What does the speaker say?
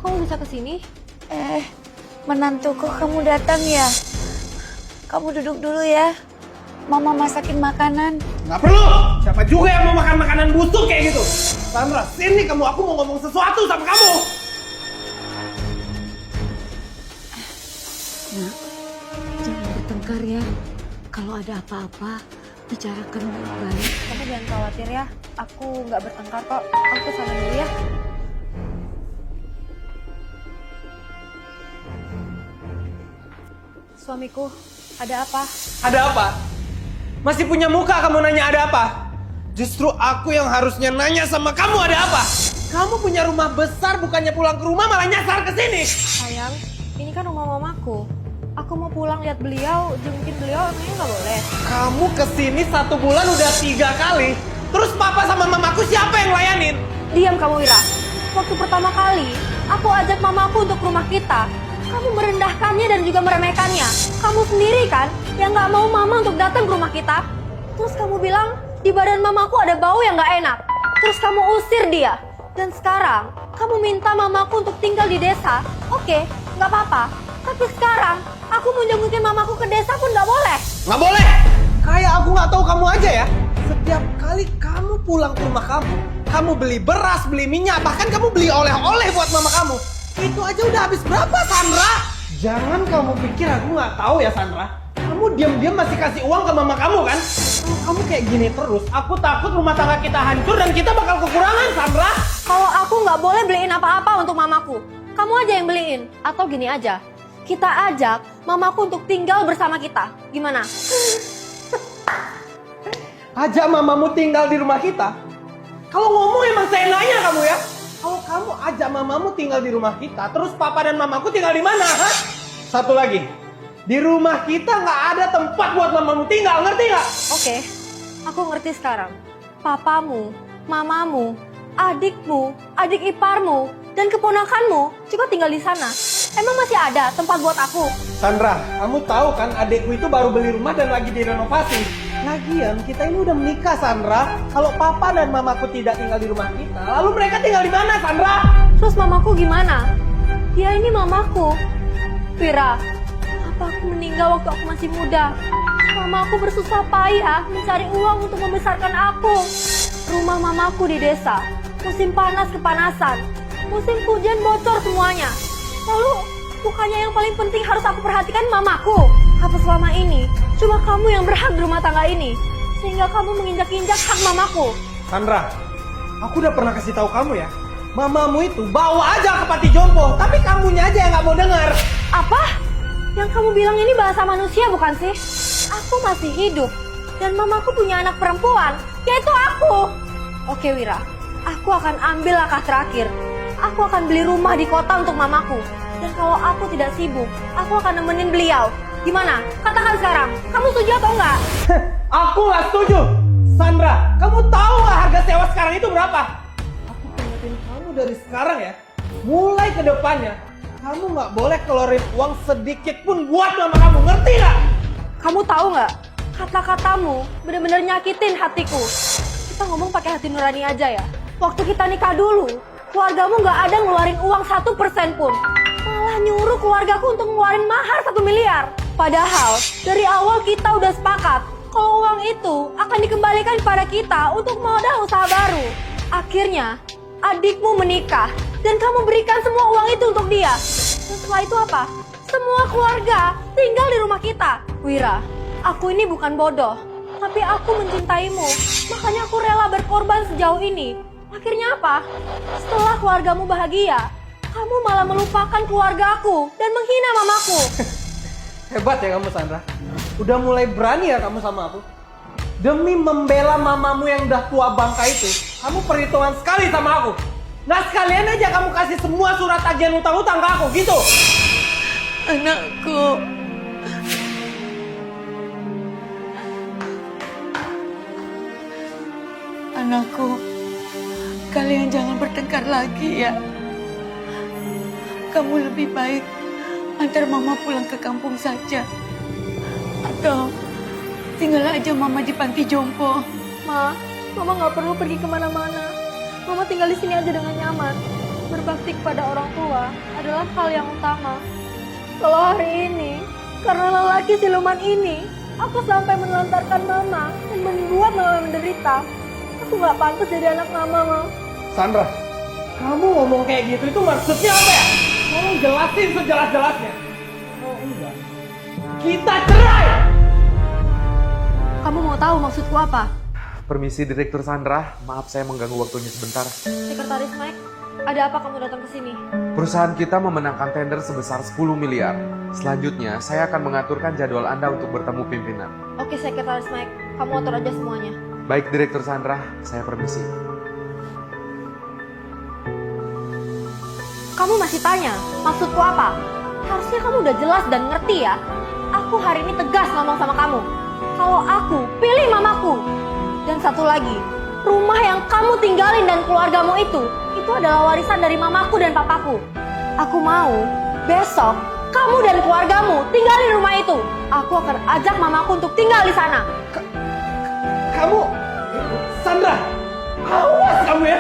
kamu bisa kesini? Menantuku kamu datang ya? Kamu duduk dulu ya. Mama masakin makanan. Nggak perlu! Siapa juga yang mau makan makanan busuk kayak gitu? Sandra, sini kamu, aku mau ngomong sesuatu sama kamu! Nak, jangan bertengkar ya. Kalau ada apa-apa, bicarakan baik-baik. Kamu jangan khawatir ya. Aku nggak bertengkar kok. Aku sana dulu ya. Suamiku, ada apa? Ada apa? Masih punya muka kamu nanya ada apa? Justru aku yang harusnya nanya sama kamu ada apa? Kamu punya rumah besar, bukannya pulang ke rumah malah nyasar ke sini. Sayang, ini kan rumah mamaku. Aku mau pulang lihat beliau, jengkin beliau, emangnya nggak boleh? Kamu kesini 1 bulan udah 3 kali. Terus papa sama mamaku siapa yang layanin? Diam kamu, Wira. Waktu pertama kali, aku ajak mamaku untuk rumah kita. Kamu merendahkannya dan juga meremehkannya. Kamu sendiri kan yang nggak mau mama untuk datang ke rumah kita. Terus kamu bilang di badan mamaku ada bau yang nggak enak. Terus kamu usir dia. Dan sekarang kamu minta mamaku untuk tinggal di desa. Oke, nggak apa-apa. Tapi sekarang aku mau jengkutin mamaku ke desa pun nggak boleh. Nggak boleh! Kayak aku nggak tahu kamu aja ya. Setiap kali kamu pulang ke rumah kamu beli beras, beli minyak, bahkan kamu beli oleh-oleh buat mama kamu. Itu aja udah habis berapa, Sandra? Jangan kamu pikir aku nggak tahu ya, Sandra. Kamu diam-diam masih kasih uang ke mama kamu kan? Kalau kamu kayak gini terus, aku takut rumah tangga kita hancur dan kita bakal kekurangan, Sandra. Kalau aku nggak boleh beliin apa-apa untuk mamaku, kamu aja yang beliin. Atau gini aja, kita ajak mamaku untuk tinggal bersama kita. Gimana? Ajak mamamu tinggal di rumah kita. Kalau ngomong emang seenaknya kamu ya. Kalau kamu ajak mamamu tinggal di rumah kita, terus papa dan mamaku tinggal di mana? Hah? Satu lagi, di rumah kita nggak ada tempat buat mamamu tinggal, ngerti nggak? Oke, aku ngerti sekarang. Papamu, mamamu, adikmu, adik iparmu, dan keponakanmu juga tinggal di sana. Emang masih ada tempat buat aku? Sandra, kamu tahu kan adikku itu baru beli rumah dan lagi direnovasi. Lagian kita ini udah menikah, Sandra. Kalau papa dan mamaku tidak tinggal di rumah kita, lalu mereka tinggal di mana, Sandra? Terus mamaku gimana? Ya ini mamaku. Vira, papaku meninggal waktu aku masih muda. Mamaku bersusah payah mencari uang untuk membesarkan aku. Rumah mamaku di desa, musim panas kepanasan, musim hujan bocor semuanya. Lalu, bukannya yang paling penting harus aku perhatikan mamaku? Apa selama ini cuma kamu yang berhak di rumah tangga ini? Sehingga kamu menginjak-injak hak mamaku. Sandra, aku udah pernah kasih tahu kamu ya. Mamamu itu bawa aja ke panti jompo, tapi kamunya aja yang nggak mau dengar. Apa? Yang kamu bilang ini bahasa manusia bukan sih? Aku masih hidup dan mamaku punya anak perempuan, yaitu aku. Oke Wira, aku akan ambil langkah terakhir. Aku akan beli rumah di kota untuk mamaku. Dan kalau aku tidak sibuk, aku akan nemenin beliau. Gimana? Katakan sekarang, kamu setuju atau enggak? Aku nggak setuju. Sandra, kamu tahu nggak harga sewa sekarang itu berapa? Aku peringatin kamu dari sekarang ya. Mulai ke depannya, kamu nggak boleh keluarin uang sedikit pun buat mama kamu, ngerti nggak? Kamu tahu nggak? Kata-katamu benar-benar nyakitin hatiku. Kita ngomong pakai hati nurani aja ya. Waktu kita nikah dulu, keluargamu nggak ada ngeluarin uang 1% pun. Malah nyuruh keluargaku untuk ngeluarin mahar 1 miliar. Padahal dari awal kita udah sepakat kalau uang itu akan dikembalikan kepada kita untuk modal usaha baru. Akhirnya adikmu menikah dan kamu berikan semua uang itu untuk dia. Dan setelah itu apa? Semua keluarga tinggal di rumah kita. Wira, aku ini bukan bodoh, tapi aku mencintaimu. Makanya aku rela berkorban sejauh ini. Akhirnya apa? Setelah keluargamu bahagia, kamu malah melupakan keluargaku dan menghina mamaku. Hebat ya kamu, Sandra. Udah mulai berani ya kamu sama aku. Demi membela mamamu yang udah tua bangka itu, kamu perhitungan sekali sama aku. Nah sekalian aja kamu kasih semua surat tagihan utang-utang ke aku, gitu. Anakku. Anakku, kalian jangan bertengkar lagi ya. Kamu lebih baik antar mama pulang ke kampung saja. Atau tinggal aja mama di panti jompo. Ma, mama nggak perlu pergi kemana-mana. Mama tinggal di sini aja dengan nyaman. berbakti kepada orang tua adalah hal yang utama. Kalau hari ini, karena lelaki siluman ini, aku sampai menelantarkan mama dan membuat mama menderita. Aku gak pantas jadi anak mama, Ma. Sandra, kamu ngomong kayak gitu itu maksudnya apa ya? Tolong jelasin sejelas-jelasnya. Oh enggak, kita cerai! Kamu mau tahu maksudku apa? Permisi Direktur Sandra, maaf saya mengganggu waktunya sebentar. Sekretaris Mike, ada apa kamu datang ke sini? Perusahaan kita memenangkan tender sebesar 10 miliar. Selanjutnya, saya akan mengaturkan jadwal Anda untuk bertemu pimpinan. Oke, Sekretaris Mike, kamu atur aja semuanya. Baik Direktur Sandra, saya permisi. Kamu masih tanya, maksudku apa? Harusnya kamu udah jelas dan ngerti ya. Aku hari ini tegas ngomong sama kamu. Kalau aku pilih mamaku. Dan satu lagi, rumah yang kamu tinggalin dan keluargamu itu adalah warisan dari mamaku dan papaku. Aku mau besok kamu dan keluargamu tinggalin rumah itu. Aku akan ajak mamaku untuk tinggal di sana. Kamu, Sandra, awas kamu ya.